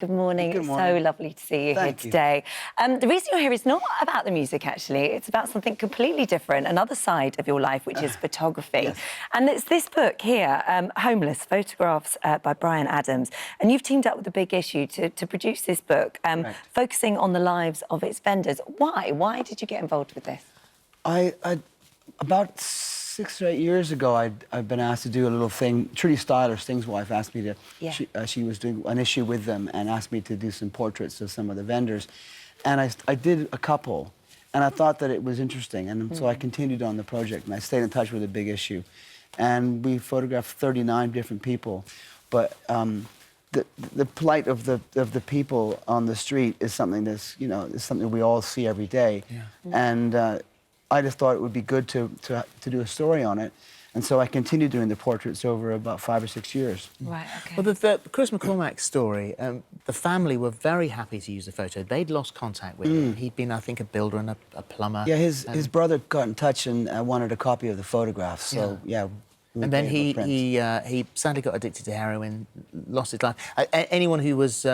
Good morning. Good It's morning. so lovely to see you here Thank you. today. The reason you're here is not about the music, actually. It's about something completely different, another side of your life, which is photography. Yes. And it's this book here, Homeless, Photographs by Bryan Adams. And you've teamed up with The Big Issue to produce this book, focusing on the lives of its vendors. Why? Why did you get involved with this? About 6 or 8 years ago, I'd been asked to do a little thing. Trudy Styler, Sting's wife, asked me to. Yeah. She was doing an issue with them and asked me to do some portraits of some of the vendors, and I did a couple, and I thought that it was interesting, and so I continued on the project, and I stayed in touch with The Big Issue, and we photographed 39 different people, but. The plight of the people on the street is something that's, you know, is something we all see every day, and I just thought it would be good to do a story on it, and so I continued doing the portraits over about 5 or 6 years. Right, OK. Well, the Chris McCormack story, the family were very happy to use the photo. They'd lost contact with him. He'd been, I think, a builder and a plumber. Yeah, his brother got in touch and wanted a copy of the photographs, so, yeah. And then he sadly got addicted to heroin, lost his life. Anyone who was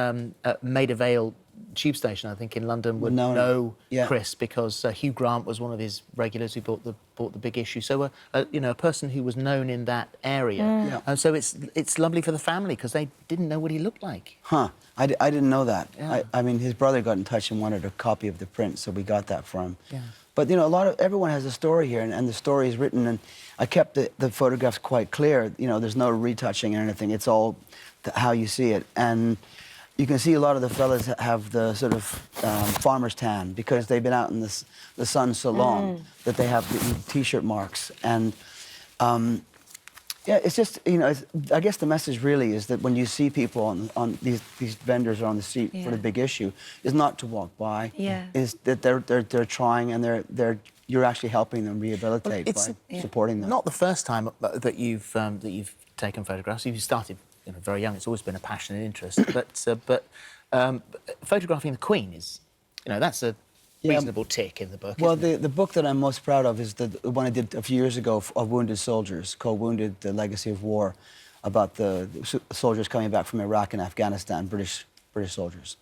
Maida Vale tube station, I think, in London would know Chris, because Hugh Grant was one of his regulars who bought the Big Issue. So, you know, a person who was known in that area. And so it's lovely for the family because they didn't know what he looked like. Huh. I didn't know that. Yeah. I mean, his brother got in touch and wanted a copy of the print, so we got that for him. Yeah. But, you know, everyone has a story here, and the story is written, and I kept the photographs quite clear. You know, there's no retouching or anything. It's all how you see it. And you can see a lot of the fellas have the sort of farmer's tan because they've been out in the sun so long that they have the T-shirt marks. And, yeah, it's just, you know, I guess the message really is that when you see people on these vendors on the street for The Big Issue, is not to walk by. Yeah. Is that they're trying, and you're actually helping them rehabilitate by supporting them. Not the first time that you've taken photographs. You started, you know, very young. It's always been a passion and interest. but photographing the Queen is, you know, that's a reasonable tick in the book. Well, isn't it? the book that I'm most proud of is the one I did a few years ago of wounded soldiers, called "Wounded: The Legacy of War," about the soldiers coming back from Iraq and Afghanistan, British soldiers.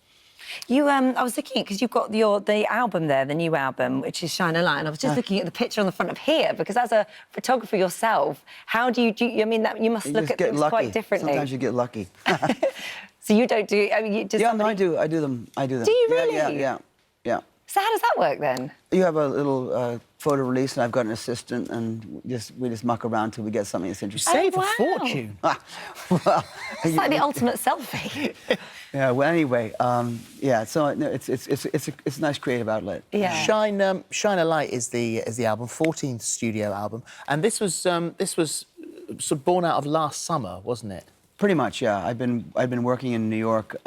You, I was looking at, because you've got the album there, the new album, which is Shine a Light, and I was just looking at the picture on the front of here, because as a photographer yourself, how do you I mean, that you must look at things quite differently. Sometimes you get lucky. So you don't do, I mean, you just... Yeah, no, I do them. Do you really? Yeah. So how does that work, then? You have a little photo release, and I've got an assistant, and we just muck around till we get something that's interesting. Save a fortune. Well, it's like the ultimate selfie. Yeah. Well, anyway, yeah. So no, it's a nice creative outlet. Yeah. Shine a Light is the album, 14th studio album, and this was sort of born out of last summer, wasn't it? Pretty much, yeah. I've been working in New York,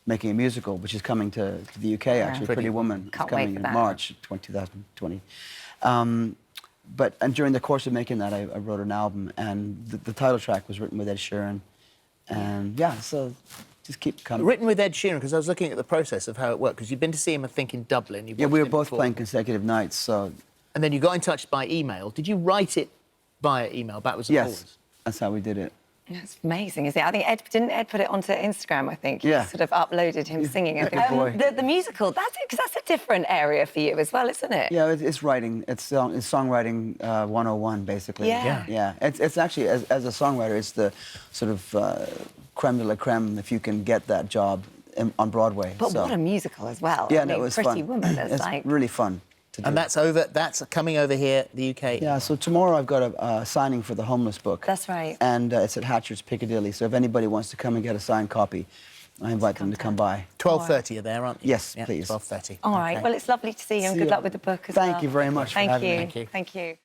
making a musical, which is coming to the UK, actually. Pretty Woman. Can't it's coming wait for in that. March 2020. And during the course of making that, I wrote an album, and the title track was written with Ed Sheeran. And yeah, so just keep coming. Written with Ed Sheeran, because I was looking at the process of how it worked, because you've been to see him, I think, in Dublin. Yeah, we were both playing consecutive nights, so... And then you got in touch by email. Did you write it via email, backwards and forwards? Yes, that's how we did it. That's amazing, isn't it? I think didn't Ed put it onto Instagram, I think? Yeah. He sort of uploaded him singing it. Good boy. The musical, because that's a different area for you as well, isn't it? Yeah, it's writing. It's songwriting 101, basically. Yeah. Yeah. It's actually, as a songwriter, it's the sort of creme de la creme if you can get that job on Broadway. But what a musical as well. Yeah, I mean, it was Pretty fun. Woman, it's like... really fun. And that's coming over here, the UK. Yeah, so tomorrow I've got a signing for the Homeless book. That's right. And it's at Hatchard's Piccadilly, so if anybody wants to come and get a signed copy, I invite them to come by. 12:30 you're there, aren't you? Yes, yeah, please. 12:30. All right, well, it's lovely to see you, and good luck with the book as well. Thank you very much for having me. Thank you.